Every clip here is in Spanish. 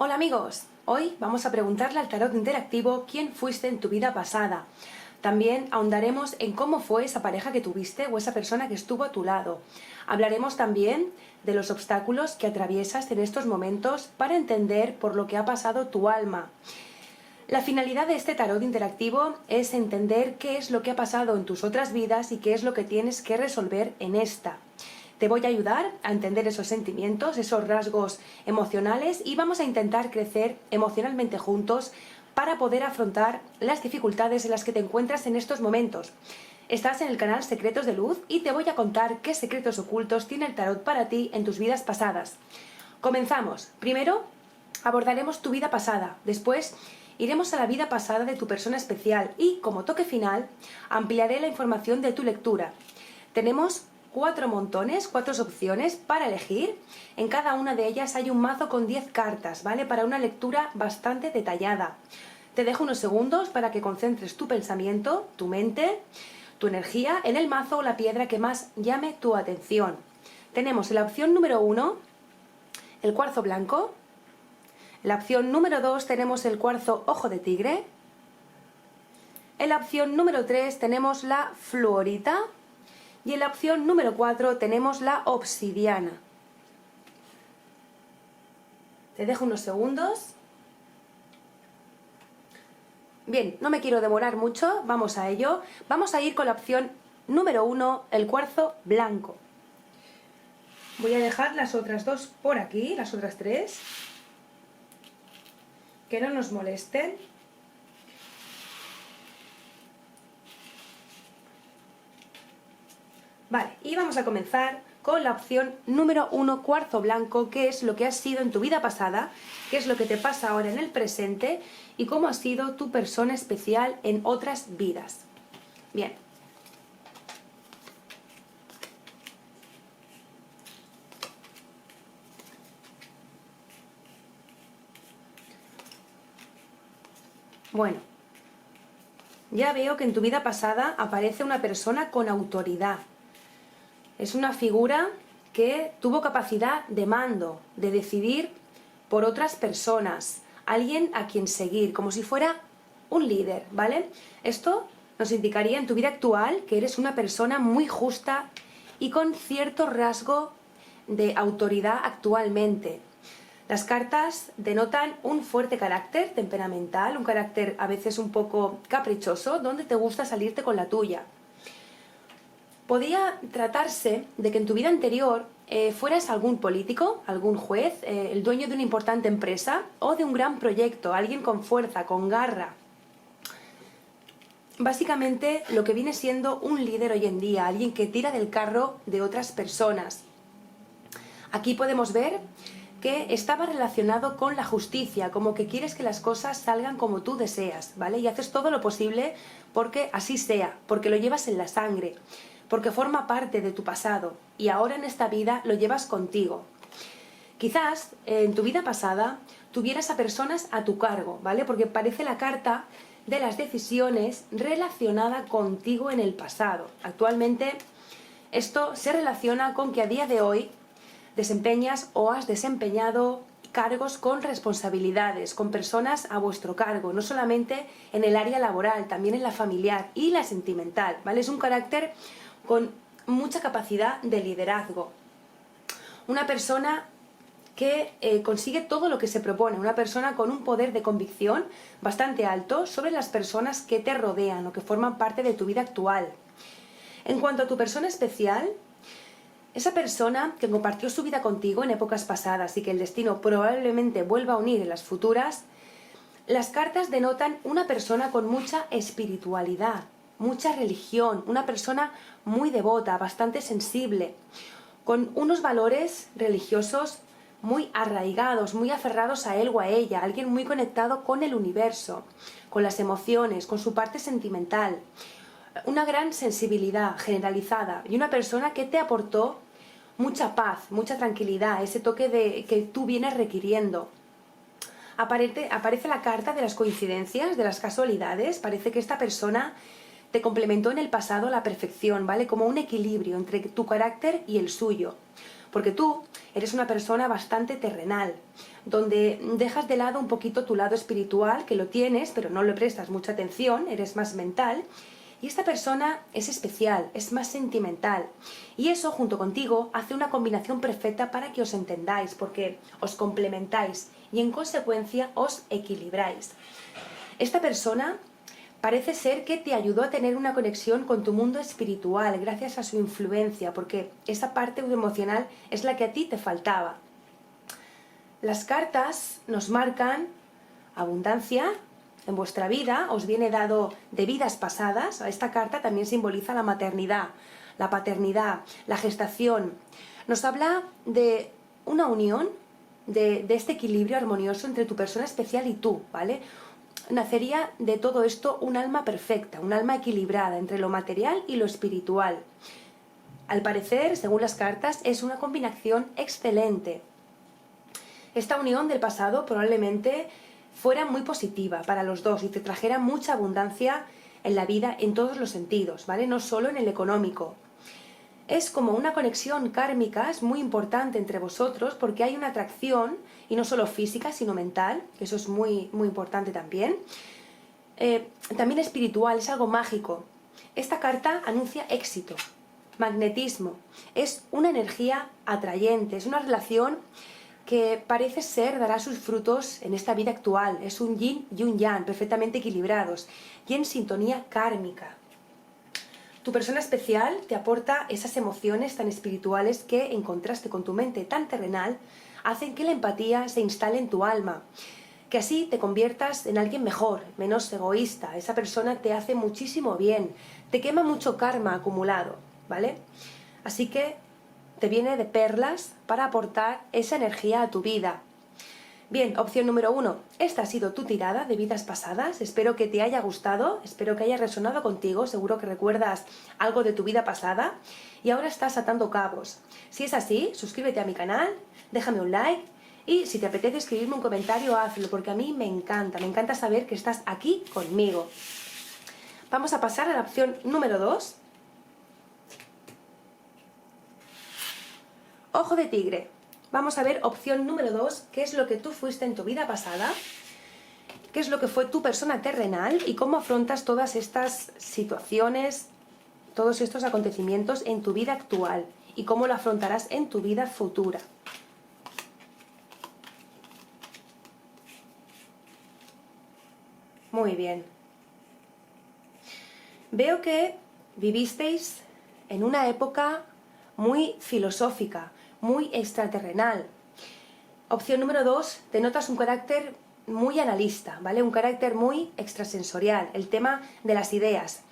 Hola amigos, hoy vamos a preguntarle al tarot interactivo quién fuiste en tu vida pasada. También ahondaremos en cómo fue esa pareja que tuviste o esa persona que estuvo a tu lado. Hablaremos también de los obstáculos que atraviesas en estos momentos para entender por lo que ha pasado tu alma. La finalidad de este tarot interactivo es entender qué es lo que ha pasado en tus otras vidas y qué es lo que tienes que resolver en esta. Te voy a ayudar a entender esos sentimientos, esos rasgos emocionales y vamos a intentar crecer emocionalmente juntos para poder afrontar las dificultades en las que te encuentras en estos momentos. Estás en el canal Secretos de Luz y te voy a contar qué secretos ocultos tiene el tarot para ti en tus vidas pasadas. Comenzamos. Primero abordaremos tu vida pasada, después iremos a la vida pasada de tu persona especial y, como toque final, ampliaré la información de tu lectura. Tenemos 4 montones, 4 opciones para elegir. En cada una de ellas hay un mazo con 10 cartas, ¿vale? Para una lectura bastante detallada. Te dejo unos segundos para que concentres tu pensamiento, tu mente, tu energía en el mazo o la piedra que más llame tu atención. Tenemos en la opción número 1 el cuarzo blanco. En la opción número 2 tenemos el cuarzo ojo de tigre. En la opción número 3 tenemos la fluorita. Y en la opción número 4 tenemos la obsidiana. Te dejo unos segundos. Bien, no me quiero demorar mucho, vamos a ello. Vamos a ir con la opción número 1, el cuarzo blanco. Voy a dejar las otras dos por aquí, las otras 3. Que no nos molesten. Vale, y vamos a comenzar con la opción número 1, cuarzo blanco, que es lo que has sido en tu vida pasada, qué es lo que te pasa ahora en el presente y cómo ha sido tu persona especial en otras vidas. Bien. Bueno, ya veo que en tu vida pasada aparece una persona con autoridad. Es una figura que tuvo capacidad de mando, de decidir por otras personas, alguien a quien seguir, como si fuera un líder, ¿vale? Esto nos indicaría en tu vida actual que eres una persona muy justa y con cierto rasgo de autoridad actualmente. Las cartas denotan un fuerte carácter temperamental, un carácter a veces un poco caprichoso, donde te gusta salirte con la tuya. Podría tratarse de que en tu vida anterior fueras algún político, algún juez, el dueño de una importante empresa o de un gran proyecto, alguien con fuerza, con garra. Básicamente lo que viene siendo un líder hoy en día, alguien que tira del carro de otras personas. Aquí podemos ver que estaba relacionado con la justicia, como que quieres que las cosas salgan como tú deseas, ¿vale? Y haces todo lo posible porque así sea, porque lo llevas en la sangre, porque forma parte de tu pasado y ahora en esta vida lo llevas contigo. Quizás en tu vida pasada tuvieras a personas a tu cargo, ¿vale? Porque parece la carta de las decisiones relacionada contigo en el pasado. Actualmente esto se relaciona con que a día de hoy desempeñas o has desempeñado cargos con responsabilidades, con personas a vuestro cargo, no solamente en el área laboral, también en la familiar y la sentimental, ¿vale? Es un carácter con mucha capacidad de liderazgo. Una persona que consigue todo lo que se propone, una persona con un poder de convicción bastante alto sobre las personas que te rodean o que forman parte de tu vida actual. En cuanto a tu persona especial, esa persona que compartió su vida contigo en épocas pasadas y que el destino probablemente vuelva a unir en las futuras, las cartas denotan una persona con mucha espiritualidad, mucha religión, una persona muy devota, bastante sensible, con unos valores religiosos muy arraigados, muy aferrados a él o a ella, alguien muy conectado con el universo, con las emociones, con su parte sentimental, una gran sensibilidad generalizada y una persona que te aportó mucha paz, mucha tranquilidad, ese toque de que tú vienes requiriendo. Aparece la carta de las coincidencias, de las casualidades. Parece que esta persona te complementó en el pasado a la perfección, ¿vale? Como un equilibrio entre tu carácter y el suyo. porque tú eres una persona bastante terrenal, donde dejas de lado un poquito tu lado espiritual, que lo tienes, pero no le prestas mucha atención, eres más mental, y esta persona es especial, es más sentimental. Y eso, junto contigo, hace una combinación perfecta para que os entendáis, porque os complementáis y en consecuencia os equilibráis. Esta persona parece ser que te ayudó a tener una conexión con tu mundo espiritual gracias a su influencia, porque esa parte emocional es la que a ti te faltaba. Las cartas nos marcan abundancia en vuestra vida, os viene dado de vidas pasadas. Esta carta también simboliza la maternidad, la paternidad, la gestación. Nos habla de una unión, de este equilibrio armonioso entre tu persona especial y tú, ¿vale? Nacería de todo esto un alma perfecta, un alma equilibrada entre lo material y lo espiritual. Al parecer, según las cartas, es una combinación excelente. Esta unión del pasado probablemente fuera muy positiva para los dos y te trajera mucha abundancia en la vida en todos los sentidos, ¿vale? No solo en el económico. Es como una conexión kármica, es muy importante entre vosotros porque hay una atracción, y no solo física, sino mental, que eso es muy, muy importante también. También espiritual, es algo mágico. Esta carta anuncia éxito, magnetismo, es una energía atrayente, es una relación que parece ser dará sus frutos en esta vida actual. Es un yin y un yang perfectamente equilibrados y en sintonía kármica. Tu persona especial te aporta esas emociones tan espirituales que, en contraste con tu mente tan terrenal, hacen que la empatía se instale en tu alma, que así te conviertas en alguien mejor, menos egoísta. Esa persona te hace muchísimo bien, te quema mucho karma acumulado, ¿vale? Así que te viene de perlas para aportar esa energía a tu vida. Bien, opción número 1. Esta ha sido tu tirada de vidas pasadas. Espero que te haya gustado, espero que haya resonado contigo. Seguro que recuerdas algo de tu vida pasada y ahora estás atando cabos. Si es así, suscríbete a mi canal, déjame un like y si te apetece escribirme un comentario, hazlo, porque a mí me encanta saber que estás aquí conmigo. Vamos a pasar a la opción número 2. Ojo de tigre. Vamos a ver opción número 2, qué es lo que tú fuiste en tu vida pasada, qué es lo que fue tu persona terrenal y cómo afrontas todas estas situaciones, todos estos acontecimientos en tu vida actual y cómo lo afrontarás en tu vida futura. Muy bien. Veo que vivisteis en una época muy filosófica, muy extraterrenal. Opción número 2, te notas un carácter muy analista, ¿vale? Un carácter muy extrasensorial, el tema de las ideas,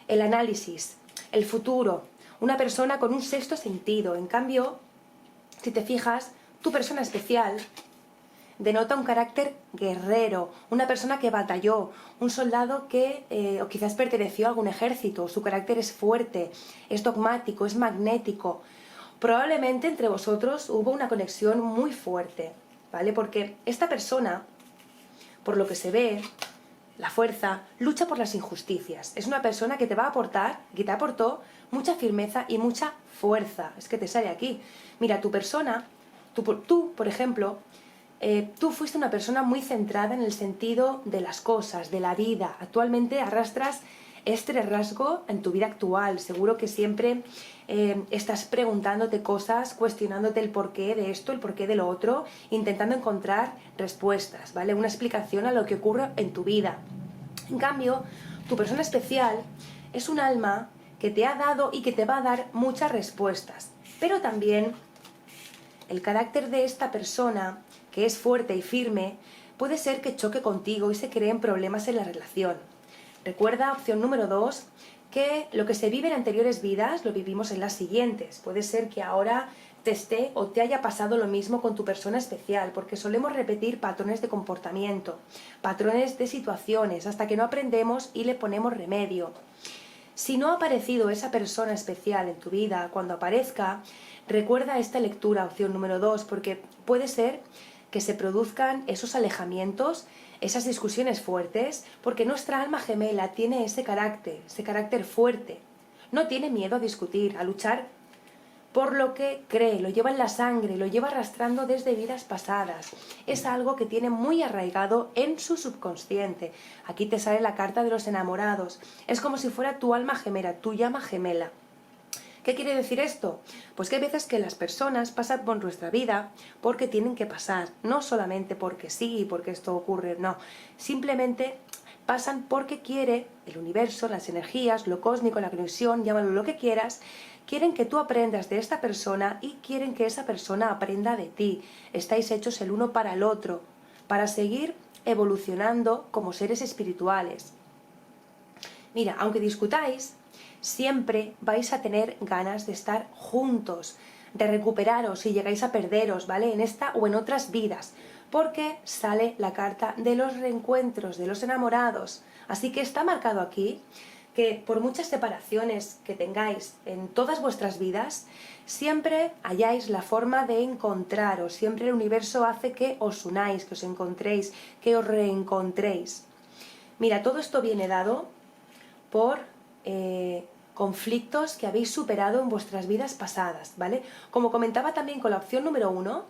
el análisis, el futuro, una persona con un sexto sentido. En cambio, si te fijas, tu persona especial denota un carácter guerrero, una persona que batalló, un soldado que o quizás perteneció a algún ejército. Su carácter es fuerte, es dogmático, es magnético. Probablemente entre vosotros hubo una conexión muy fuerte, ¿vale? Porque esta persona, por lo que se ve, la fuerza, lucha por las injusticias. Es una persona que te va a aportar, que te aportó mucha firmeza y mucha fuerza. Es que te sale aquí. Mira, tu persona, tú por ejemplo, tú fuiste una persona muy centrada en el sentido de las cosas, de la vida. Actualmente arrastras este rasgo en tu vida actual. Seguro que siempre estás preguntándote cosas, cuestionándote el porqué de esto, el porqué de lo otro, intentando encontrar respuestas, ¿vale? Una explicación a lo que ocurre en tu vida. En cambio, tu persona especial es un alma que te ha dado y que te va a dar muchas respuestas. Pero también el carácter de esta persona, que es fuerte y firme, puede ser que choque contigo y se creen problemas en la relación. Recuerda, opción número 2, que lo que se vive en anteriores vidas lo vivimos en las siguientes. Puede ser que ahora te esté o te haya pasado lo mismo con tu persona especial, porque solemos repetir patrones de comportamiento, patrones de situaciones, hasta que no aprendemos y le ponemos remedio. Si no ha aparecido esa persona especial en tu vida, cuando aparezca, recuerda esta lectura, opción número 2, porque puede ser que se produzcan esos alejamientos, esas discusiones fuertes, porque nuestra alma gemela tiene ese carácter fuerte. No tiene miedo a discutir, a luchar por lo que cree, lo lleva en la sangre, lo lleva arrastrando desde vidas pasadas. Es algo que tiene muy arraigado en su subconsciente. Aquí te sale la carta de los enamorados. Es como si fuera tu alma gemela, tu llama gemela. ¿Qué quiere decir esto? Pues que hay veces que las personas pasan por nuestra vida porque tienen que pasar, no solamente porque sí, porque esto ocurre, no. Simplemente pasan porque quiere el universo, las energías, lo cósmico, la conexión, llámalo lo que quieras, quieren que tú aprendas de esta persona y quieren que esa persona aprenda de ti. Estáis hechos el uno para el otro, para seguir evolucionando como seres espirituales. Mira, aunque discutáis, siempre vais a tener ganas de estar juntos, de recuperaros si llegáis a perderos, ¿vale? En esta o en otras vidas, porque sale la carta de los reencuentros, de los enamorados. Así que está marcado aquí que por muchas separaciones que tengáis en todas vuestras vidas, siempre halláis la forma de encontraros, siempre el universo hace que os unáis, que os encontréis, que os reencontréis. Mira, todo esto viene dado por conflictos que habéis superado en vuestras vidas pasadas, ¿vale? Como comentaba también con la opción número 1,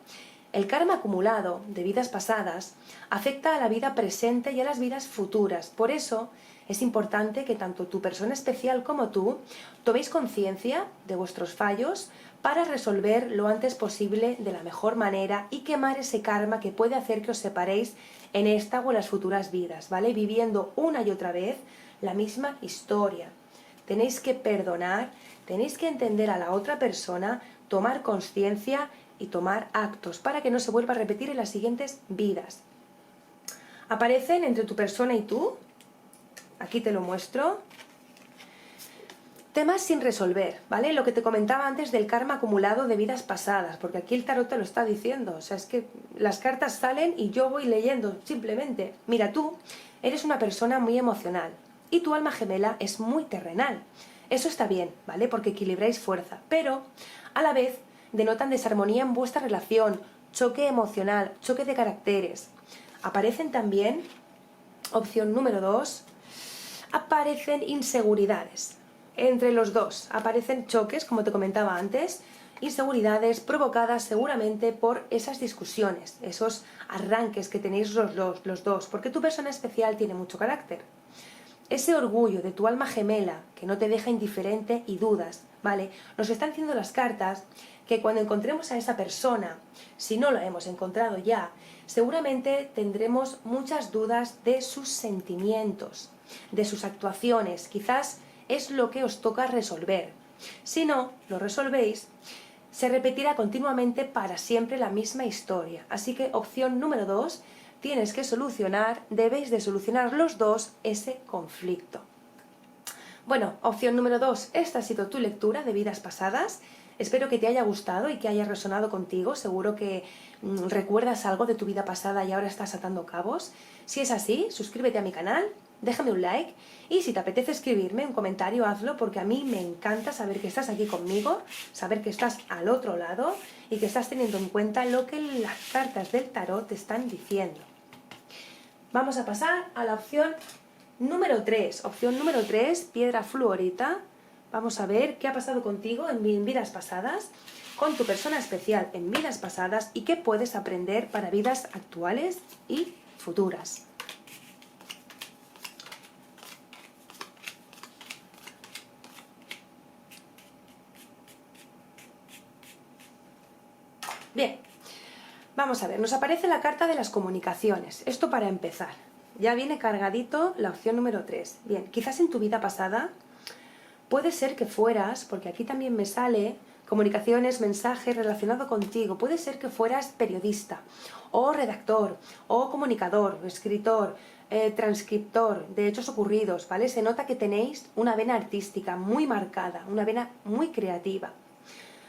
el karma acumulado de vidas pasadas afecta a la vida presente y a las vidas futuras. Por eso es importante que tanto tu persona especial como tú toméis conciencia de vuestros fallos para resolver lo antes posible de la mejor manera y quemar ese karma que puede hacer que os separéis en esta o en las futuras vidas, ¿vale? Viviendo una y otra vez la misma historia. Tenéis que perdonar, tenéis que entender a la otra persona, tomar conciencia y tomar actos para que no se vuelva a repetir en las siguientes vidas. Aparecen entre tu persona y tú, aquí te lo muestro, temas sin resolver, ¿vale? Lo que te comentaba antes del karma acumulado de vidas pasadas, porque aquí el tarot te lo está diciendo, o sea, es que las cartas salen y yo voy leyendo, simplemente. Mira, tú eres una persona muy emocional y tu alma gemela es muy terrenal. Eso está bien, ¿vale? Porque equilibráis fuerza, pero a la vez denotan desarmonía en vuestra relación, choque emocional, choque de caracteres. Aparecen también, opción número 2, aparecen inseguridades. Entre los dos aparecen choques, como te comentaba antes, inseguridades provocadas seguramente por esas discusiones, esos arranques que tenéis los dos, porque tu persona especial tiene mucho carácter. Ese orgullo de tu alma gemela que no te deja indiferente y dudas, ¿vale? Nos están diciendo las cartas que cuando encontremos a esa persona, si no la hemos encontrado ya, seguramente tendremos muchas dudas de sus sentimientos, de sus actuaciones. Quizás es lo que os toca resolver. Si no lo resolvéis, se repetirá continuamente para siempre la misma historia. Así que opción número 2, tienes que solucionar, debéis de solucionar los dos ese conflicto. Bueno, opción número 2, esta ha sido tu lectura de vidas pasadas. Espero que te haya gustado y que haya resonado contigo. Seguro que recuerdas algo de tu vida pasada y ahora estás atando cabos. Si es así, suscríbete a mi canal, déjame un like y si te apetece escribirme un comentario, hazlo, porque a mí me encanta saber que estás aquí conmigo, saber que estás al otro lado y que estás teniendo en cuenta lo que las cartas del tarot te están diciendo. Vamos a pasar a la opción número 3. Opción número 3, piedra fluorita. Vamos a ver qué ha pasado contigo en vidas pasadas, con tu persona especial en vidas pasadas y qué puedes aprender para vidas actuales y futuras. Bien, vamos a ver, nos aparece la carta de las comunicaciones. Esto para empezar. Ya viene cargadito la opción número 3. Bien, quizás en tu vida pasada puede ser que fueras, porque aquí también me sale comunicaciones, mensajes relacionado contigo. Puede ser que fueras periodista, o redactor, o comunicador, o escritor, transcriptor de hechos ocurridos, ¿vale? Se nota que tenéis una vena artística muy marcada, una vena muy creativa.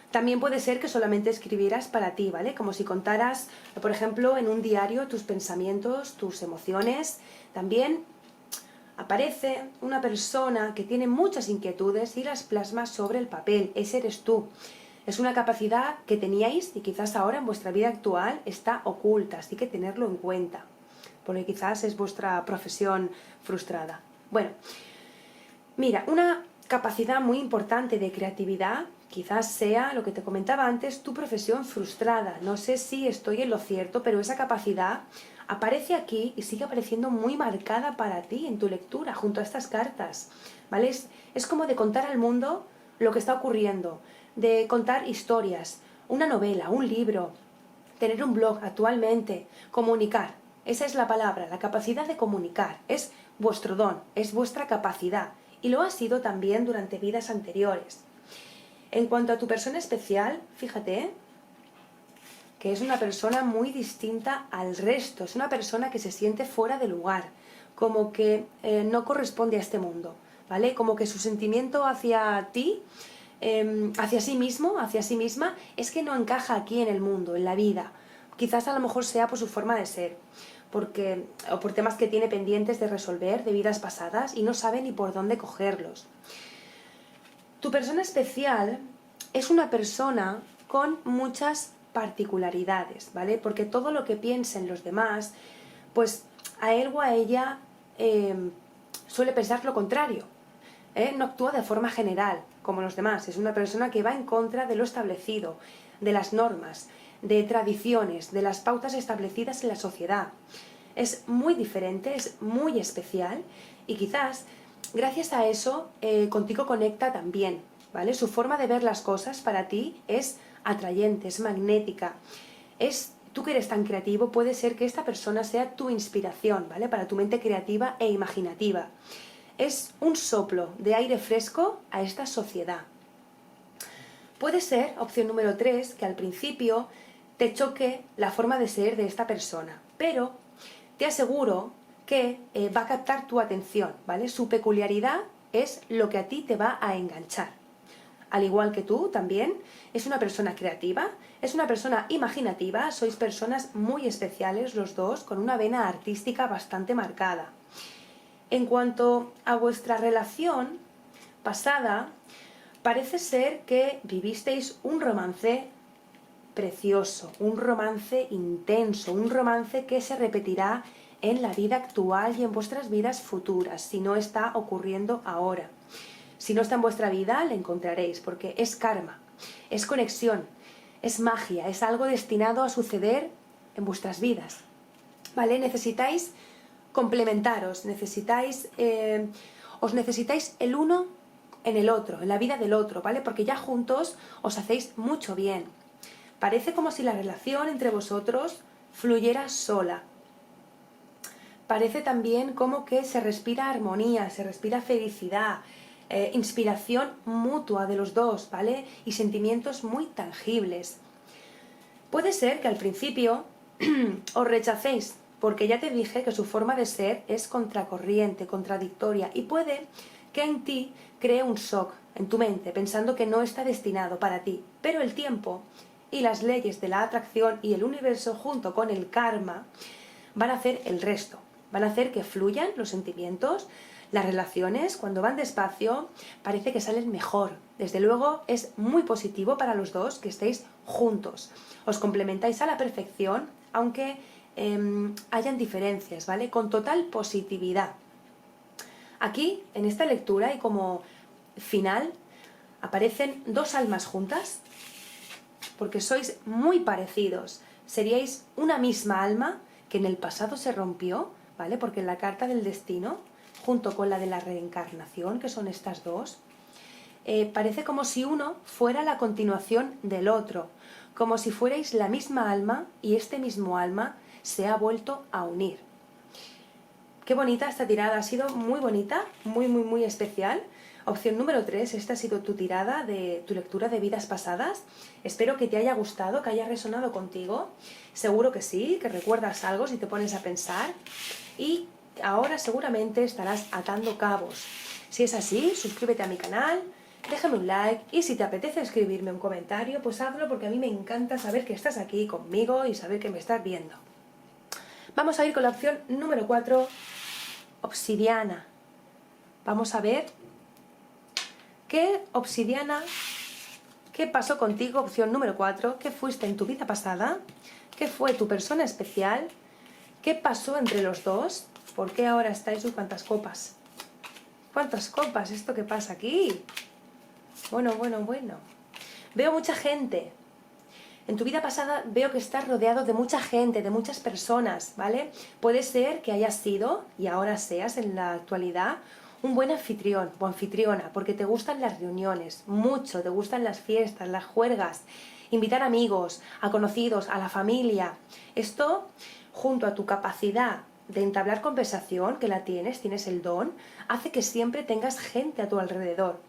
También puede ser que solamente escribieras para ti, ¿vale? Como si contaras, por ejemplo, en un diario tus pensamientos, tus emociones. También aparece una persona que tiene muchas inquietudes y las plasma sobre el papel. Ese eres tú. Es una capacidad que teníais y quizás ahora en vuestra vida actual está oculta, así que tenerlo en cuenta, porque quizás es vuestra profesión frustrada. Bueno, mira, una capacidad muy importante de creatividad. Quizás sea, lo que te comentaba antes, tu profesión frustrada. No sé si estoy en lo cierto, pero esa capacidad aparece aquí y sigue apareciendo muy marcada para ti en tu lectura, junto a estas cartas, ¿vale? Es como de contar al mundo lo que está ocurriendo, de contar historias, una novela, un libro, tener un blog actualmente, comunicar. Esa es la palabra, la capacidad de comunicar. Es vuestro don, es vuestra capacidad. Y lo ha sido también durante vidas anteriores. En cuanto a tu persona especial, fíjate que es una persona muy distinta al resto. Es una persona que se siente fuera de lugar, como que no corresponde a este mundo, ¿vale? Como que su sentimiento hacia ti, hacia sí mismo, hacia sí misma, es que no encaja aquí en el mundo, en la vida. Quizás a lo mejor sea por su forma de ser, o por temas que tiene pendientes de resolver de vidas pasadas y no sabe ni por dónde cogerlos. Tu persona especial es una persona con muchas particularidades, ¿vale? Porque todo lo que piensen los demás, pues a él o a ella suele pensar lo contrario. No actúa de forma general, como los demás. Es una persona que va en contra de lo establecido, de las normas, de tradiciones, de las pautas establecidas en la sociedad. Es muy diferente, es muy especial y quizás gracias a eso contigo conecta también, ¿vale? Su forma de ver las cosas para ti es atrayente, es magnética. Tú que eres tan creativo, puede ser que esta persona sea tu inspiración, ¿vale? Para tu mente creativa e imaginativa. Es un soplo de aire fresco a esta sociedad. Puede ser, opción número 3, que al principio te choque la forma de ser de esta persona, pero te aseguro que va a captar tu atención, ¿vale? Su peculiaridad es lo que a ti te va a enganchar. Al igual que tú también, es una persona creativa, es una persona imaginativa, sois personas muy especiales los dos, con una vena artística bastante marcada. En cuanto a vuestra relación pasada, parece ser que vivisteis un romance precioso, un romance intenso, un romance que se repetirá en la vida actual y en vuestras vidas futuras, si no está ocurriendo ahora. Si no está en vuestra vida, le encontraréis, porque es karma, es conexión, es magia, es algo destinado a suceder en vuestras vidas, ¿vale? Necesitáis complementaros, os necesitáis el uno en el otro, en la vida del otro, ¿vale? Porque ya juntos os hacéis mucho bien. Parece como si la relación entre vosotros fluyera sola. Parece también como que se respira armonía, se respira felicidad, inspiración mutua de los dos, ¿vale? Y sentimientos muy tangibles. Puede ser que al principio os rechacéis, porque ya te dije que su forma de ser es contracorriente, contradictoria, y puede que en ti cree un shock en tu mente, pensando que no está destinado para ti. Pero el tiempo y las leyes de la atracción y el universo, junto con el karma, van a hacer el resto. Van a hacer que fluyan los sentimientos, las relaciones. Cuando van despacio parece que salen mejor. Desde luego es muy positivo para los dos que estéis juntos. Os complementáis a la perfección, aunque hayan diferencias, ¿vale? Con total positividad. Aquí, en esta lectura y como final, aparecen dos almas juntas, porque sois muy parecidos. Seríais una misma alma que en el pasado se rompió, ¿vale? Porque en la carta del destino, junto con la de la reencarnación, que son estas dos, parece como si uno fuera la continuación del otro, como si fuerais la misma alma y este mismo alma se ha vuelto a unir. Qué bonita esta tirada, ha sido muy bonita, muy, muy, muy especial. Opción número 3, esta ha sido tu tirada de tu lectura de vidas pasadas. Espero que te haya gustado, que haya resonado contigo. Seguro que sí, que recuerdas algo si te pones a pensar. Y ahora seguramente estarás atando cabos. Si es así, suscríbete a mi canal, déjame un like y si te apetece escribirme un comentario, pues hazlo porque a mí me encanta saber que estás aquí conmigo y saber que me estás viendo. Vamos a ir con la opción número 4, obsidiana. Vamos a ver qué obsidiana, qué pasó contigo, opción número 4, qué fuiste en tu vida pasada, qué fue tu persona especial, qué pasó entre los dos, por qué ahora estáis, cuántas copas. ¿Cuántas copas? ¿Esto qué pasa aquí? Bueno. Veo mucha gente. En tu vida pasada veo que estás rodeado de mucha gente, de muchas personas, ¿vale? Puede ser que hayas sido, y ahora seas en la actualidad, un buen anfitrión o anfitriona, porque te gustan las reuniones, mucho, te gustan las fiestas, las juergas, invitar amigos, a conocidos, a la familia. Esto, junto a tu capacidad de entablar conversación, que la tienes el don, hace que siempre tengas gente a tu alrededor.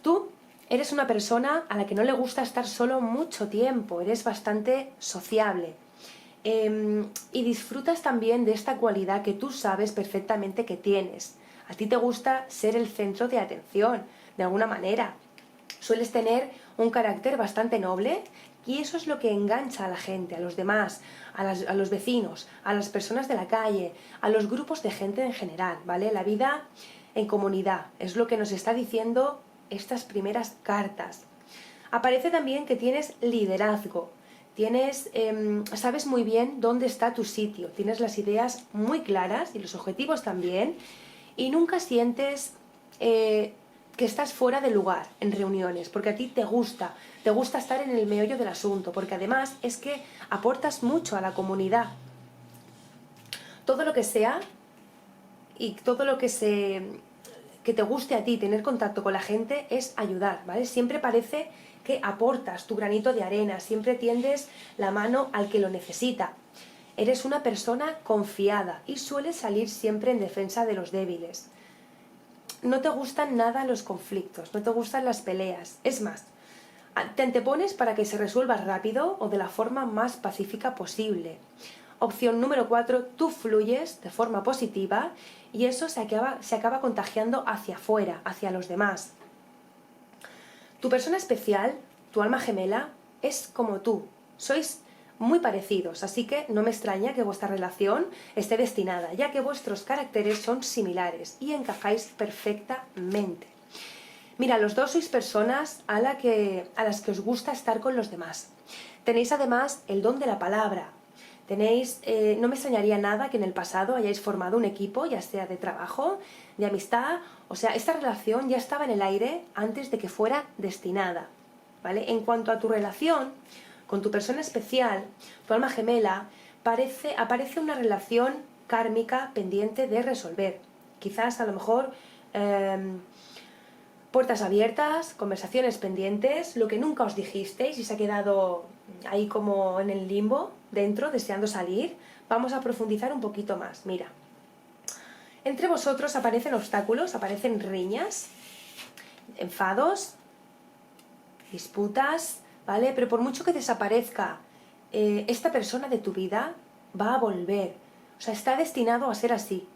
Tú eres una persona a la que no le gusta estar solo mucho tiempo, eres bastante sociable. Y disfrutas también de esta cualidad que tú sabes perfectamente que tienes. A ti te gusta ser el centro de atención, de alguna manera. Sueles tener un carácter bastante noble y eso es lo que engancha a la gente, a los demás, a los vecinos, a las personas de la calle, a los grupos de gente en general, ¿vale? La vida en comunidad es lo que nos está diciendo estas primeras cartas. Aparece también que tienes liderazgo, sabes muy bien dónde está tu sitio, tienes las ideas muy claras y los objetivos también, y nunca sientes que estás fuera de lugar en reuniones, porque a ti te gusta estar en el meollo del asunto, porque además es que aportas mucho a la comunidad. Todo lo que sea y todo lo que te guste a ti, tener contacto con la gente, es ayudar, ¿vale? Siempre parece que aportas tu granito de arena, siempre tiendes la mano al que lo necesita. Eres una persona confiada y sueles salir siempre en defensa de los débiles. No te gustan nada los conflictos, no te gustan las peleas. Es más, te antepones para que se resuelva rápido o de la forma más pacífica posible. Opción número 4, tú fluyes de forma positiva y eso se acaba contagiando hacia afuera, hacia los demás. Tu persona especial, tu alma gemela, es como tú. Sois muy parecidos, así que no me extraña que vuestra relación esté destinada, ya que vuestros caracteres son similares y encajáis perfectamente. Mira, los dos sois personas a las que os gusta estar con los demás. Tenéis además el don de la palabra. No me extrañaría nada que en el pasado hayáis formado un equipo, ya sea de trabajo, de amistad, o sea, esta relación ya estaba en el aire antes de que fuera destinada, ¿vale? En cuanto a tu relación con tu persona especial, tu alma gemela, aparece una relación kármica pendiente de resolver. Quizás a lo mejor puertas abiertas, conversaciones pendientes, lo que nunca os dijisteis y se ha quedado ahí como en el limbo, dentro, deseando salir. Vamos a profundizar un poquito más. Mira, entre vosotros aparecen obstáculos, aparecen riñas, enfados, disputas, ¿vale? Pero por mucho que desaparezca esta persona de tu vida, va a volver. O sea, está destinado a ser así.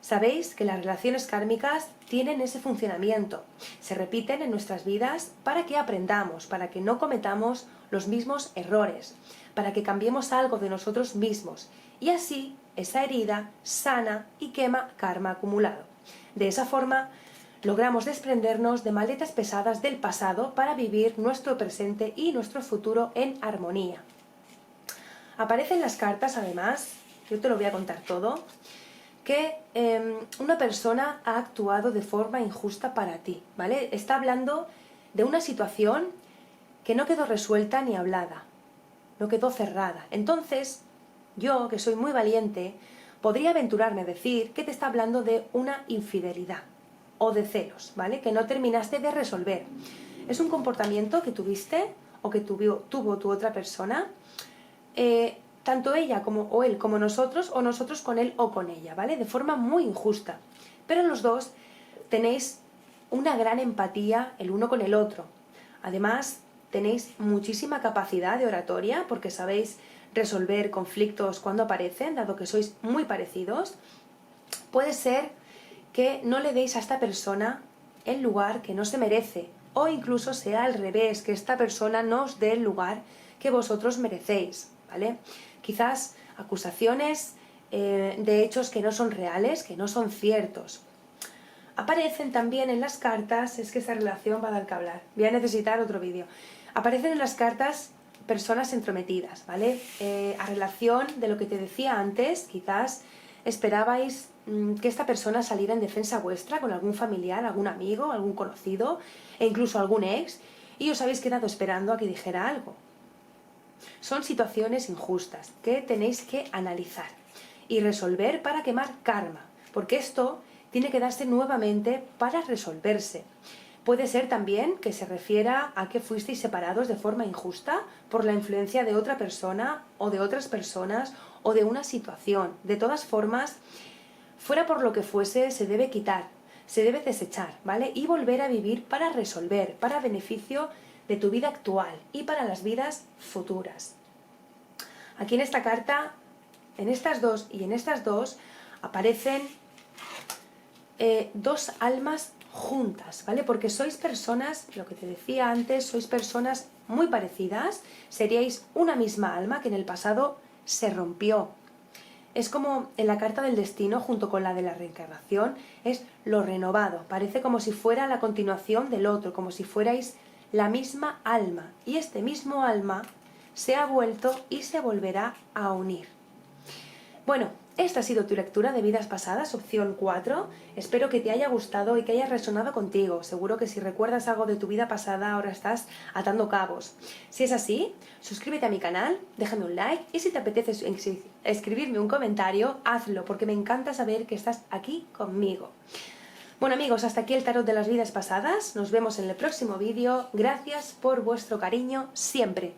Sabéis que las relaciones kármicas tienen ese funcionamiento. Se repiten en nuestras vidas para que aprendamos, para que no cometamos los mismos errores, para que cambiemos algo de nosotros mismos. Y así, esa herida sana y quema karma acumulado. De esa forma, logramos desprendernos de maletas pesadas del pasado para vivir nuestro presente y nuestro futuro en armonía. Aparecen las cartas, además, yo te lo voy a contar todo, que una persona ha actuado de forma injusta para ti, ¿vale? Está hablando de una situación que no quedó resuelta ni hablada, no quedó cerrada. Entonces, yo, que soy muy valiente, podría aventurarme a decir que te está hablando de una infidelidad o de celos, ¿vale? Que no terminaste de resolver. Es un comportamiento que tuviste o que tuvo tu otra persona, tanto ella o él como nosotros, o nosotros con él o con ella, ¿vale? De forma muy injusta. Pero los dos tenéis una gran empatía el uno con el otro. Además, tenéis muchísima capacidad de oratoria porque sabéis resolver conflictos cuando aparecen, dado que sois muy parecidos. Puede ser que no le deis a esta persona el lugar que no se merece, o incluso sea al revés, que esta persona no os dé el lugar que vosotros merecéis, ¿vale? Quizás acusaciones de hechos que no son reales, que no son ciertos. Aparecen también en las cartas, es que esta relación va a dar que hablar, voy a necesitar otro vídeo. Aparecen en las cartas personas entrometidas, ¿vale? A relación de lo que te decía antes, quizás esperabais que esta persona saliera en defensa vuestra con algún familiar, algún amigo, algún conocido e incluso algún ex, y os habéis quedado esperando a que dijera algo. Son situaciones injustas que tenéis que analizar y resolver para quemar karma, porque esto tiene que darse nuevamente para resolverse. Puede ser también que se refiera a que fuisteis separados de forma injusta por la influencia de otra persona o de otras personas o de una situación. De todas formas, fuera por lo que fuese, se debe quitar, se debe desechar, ¿vale? Y volver a vivir para resolver, para beneficio de tu vida actual y para las vidas futuras. Aquí en esta carta, en estas dos y en estas dos, aparecen dos almas juntas, ¿vale? Porque sois personas, lo que te decía antes, sois personas muy parecidas, seríais una misma alma que en el pasado se rompió. Es como en la carta del destino, junto con la de la reencarnación, es lo renovado, parece como si fuera la continuación del otro, como si fuerais la misma alma, y este mismo alma se ha vuelto y se volverá a unir. Bueno, esta ha sido tu lectura de vidas pasadas, opción 4. Espero que te haya gustado y que haya resonado contigo. Seguro que si recuerdas algo de tu vida pasada, ahora estás atando cabos. Si es así, suscríbete a mi canal, déjame un like y si te apetece escribirme un comentario, hazlo, porque me encanta saber que estás aquí conmigo. Bueno amigos, hasta aquí el tarot de las vidas pasadas. Nos vemos en el próximo vídeo. Gracias por vuestro cariño siempre.